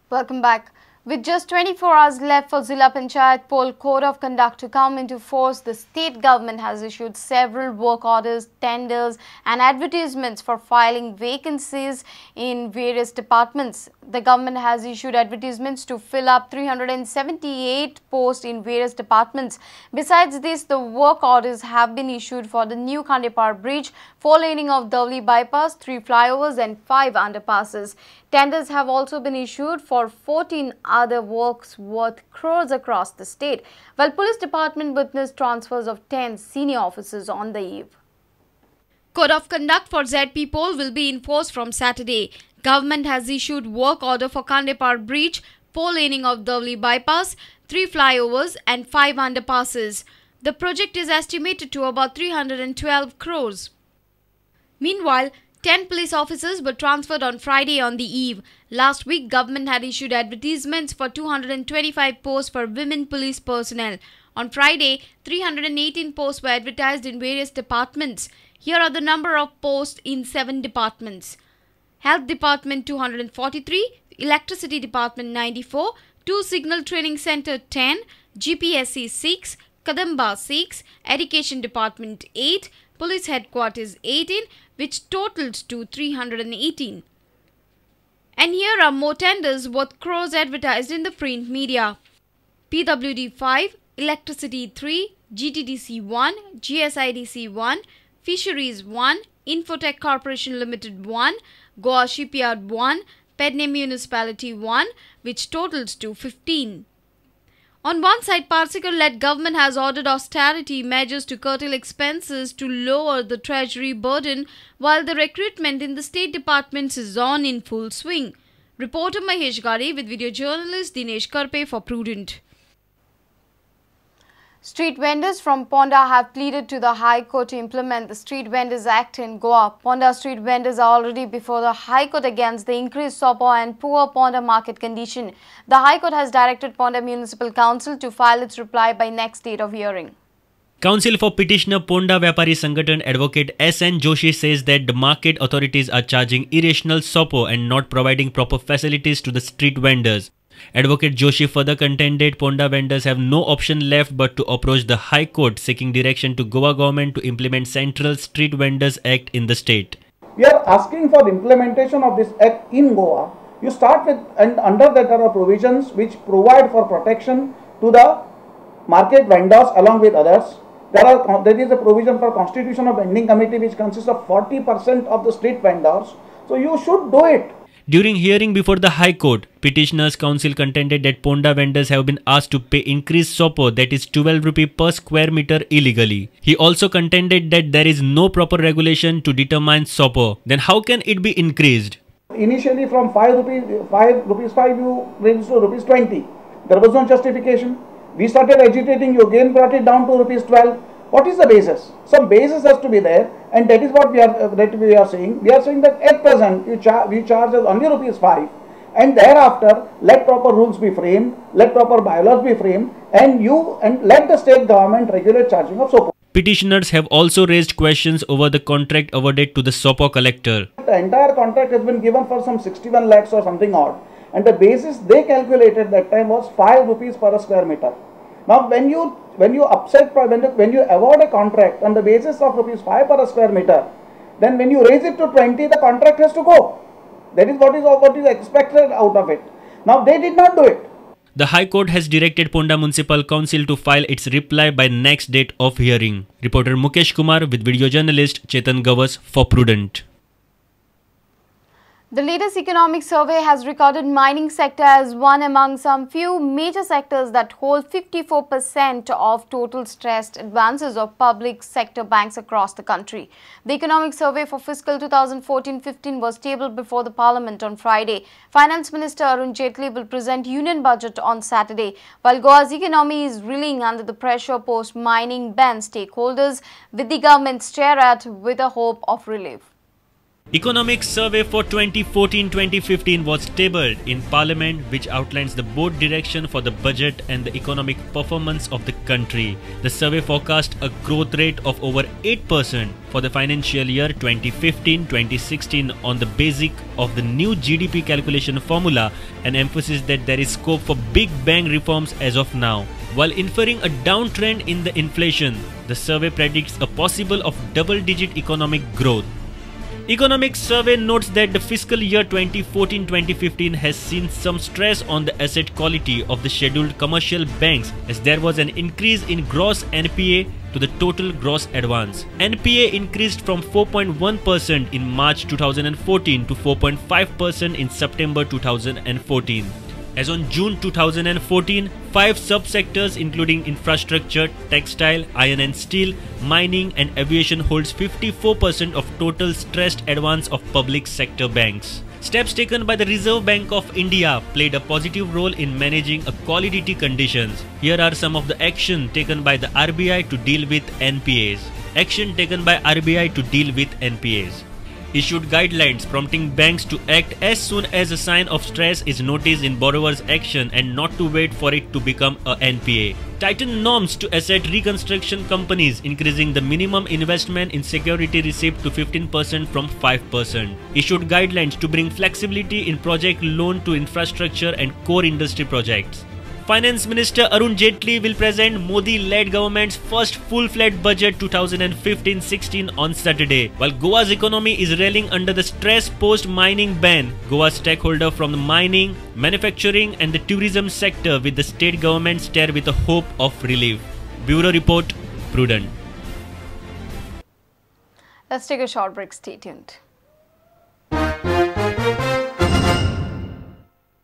Welcome back. With just 24 hours left for Zilla Panchayat poll code of conduct to come into force, the state government has issued several work orders, tenders and advertisements for filing vacancies in various departments. The government has issued advertisements to fill up 378 posts in various departments. Besides this, the work orders have been issued for the new Khandepar Bridge, 4-laning of Dhavali bypass, 3 flyovers and 5 underpasses. Tenders have also been issued for 14 other works worth crores across the state, while police department witnessed transfers of 10 senior officers on the eve. Code of conduct for ZP poll will be enforced from Saturday. Government has issued work order for Khandepar Bridge, 4-laning of Dhavali bypass, 3 flyovers and 5 underpasses. The project is estimated to about 312 crores. Meanwhile, 10 police officers were transferred on Friday on the eve. Last week, government had issued advertisements for 225 posts for women police personnel. On Friday, 318 posts were advertised in various departments. Here are the number of posts in 7 departments. Health Department 243, Electricity Department 94, 2 Signal Training Center 10, GPSC 6, Khandepar 6, Education Department 8, Police Headquarters 18, which totals to 318. And here are more tenders worth crores advertised in the print media. PWD 5, Electricity 3, GTDC 1, GSIDC 1, Fisheries 1, Infotech Corporation Limited 1, Goa Shipyard 1, Pedne Municipality 1, which totals to 15. On one side, Parsikar-led government has ordered austerity measures to curtail expenses to lower the treasury burden, while the recruitment in the state departments is on in full swing. Reporter Mahesh Gari with video journalist Dinesh Karpe for Prudent. Street vendors from Ponda have pleaded to the High Court to implement the Street Vendors Act in Goa. Ponda street vendors are already before the High Court against the increased SOPO and poor Ponda market condition. The High Court has directed Ponda Municipal Council to file its reply by next date of hearing. Counsel for petitioner Ponda Vyapari Sangathan Advocate S.N. Joshi says that the market authorities are charging irrational SOPO and not providing proper facilities to the street vendors. Advocate Joshi further contended Ponda vendors have no option left but to approach the High Court seeking direction to Goa government to implement Central Street Vendors Act in the state. We are asking for the implementation of this act in Goa. You start with, and under that there are provisions which provide for protection to the market vendors along with others. There is a provision for constitution of vending committee which consists of 40% of the street vendors. So you should do it. During hearing before the High Court, Petitioners Council contended that Ponda vendors have been asked to pay increased SOPO, that is 12 rupee per square meter, illegally. He also contended that there is no proper regulation to determine SOPO. Then how can it be increased? Initially from 5 rupees you raised to rupees 20. There was no justification. We started agitating, you again brought it down to rupees 12. What is the basis? Some basis has to be there, and that is what we are saying. We are saying that at present we charge as only rupees 5, and thereafter let proper rules be framed, let proper bylaws be framed, and let the state government regulate charging of SOPO. Petitioners have also raised questions over the contract awarded to the SOPO collector. The entire contract has been given for some 61 lakhs or something odd, and the basis they calculated that time was 5 rupees per square meter. Now when you award a contract on the basis of rupees 5 per square meter, then when you raise it to 20, the contract has to go. That is what is expected out of it. Now they did not do it. The High Court has directed Ponda Municipal Council to file its reply by next date of hearing. Reporter Mukesh Kumar with video journalist Chetan Gavas for Prudent. The latest economic survey has recorded mining sector as one among some few major sectors that hold 54% of total stressed advances of public sector banks across the country. The economic survey for fiscal 2014-15 was tabled before the Parliament on Friday. Finance Minister Arun Jaitley will present Union Budget on Saturday. While Goa's economy is reeling under the pressure post-mining ban, stakeholders with the government stare at with a hope of relief. Economic survey for 2014-2015 was tabled in Parliament, which outlines the board direction for the budget and the economic performance of the country. The survey forecast a growth rate of over 8% for the financial year 2015-2016 on the basis of the new GDP calculation formula, and emphasis that there is scope for big bang reforms as of now. While inferring a downtrend in the inflation, the survey predicts a possible of double-digit economic growth. Economic survey notes that the fiscal year 2014-2015 has seen some stress on the asset quality of the scheduled commercial banks, as there was an increase in gross NPA to the total gross advance. NPA increased from 4.1% in March 2014 to 4.5% in September 2014. As on June 2014, 5 subsectors including infrastructure, textile, iron and steel, mining and aviation holds 54% of total stressed advance of public sector banks. Steps taken by the Reserve Bank of India played a positive role in managing liquidity conditions. Here are some of the action taken by the RBI to deal with NPAs. Action taken by RBI to deal with NPAs. Issued guidelines prompting banks to act as soon as a sign of stress is noticed in borrower's action and not to wait for it to become a NPA. Tighten norms to asset reconstruction companies, increasing the minimum investment in security receipt to 15% from 5%. Issued guidelines to bring flexibility in project loan to infrastructure and core industry projects. Finance Minister Arun Jaitley will present Modi-led government's first full-fledged budget 2015-16 on Saturday. While Goa's economy is reeling under the stress post-mining ban, Goa's stakeholder from the mining, manufacturing and the tourism sector with the state government stare with a hope of relief. Bureau Report, Prudent. Let's take a short break. Stay tuned.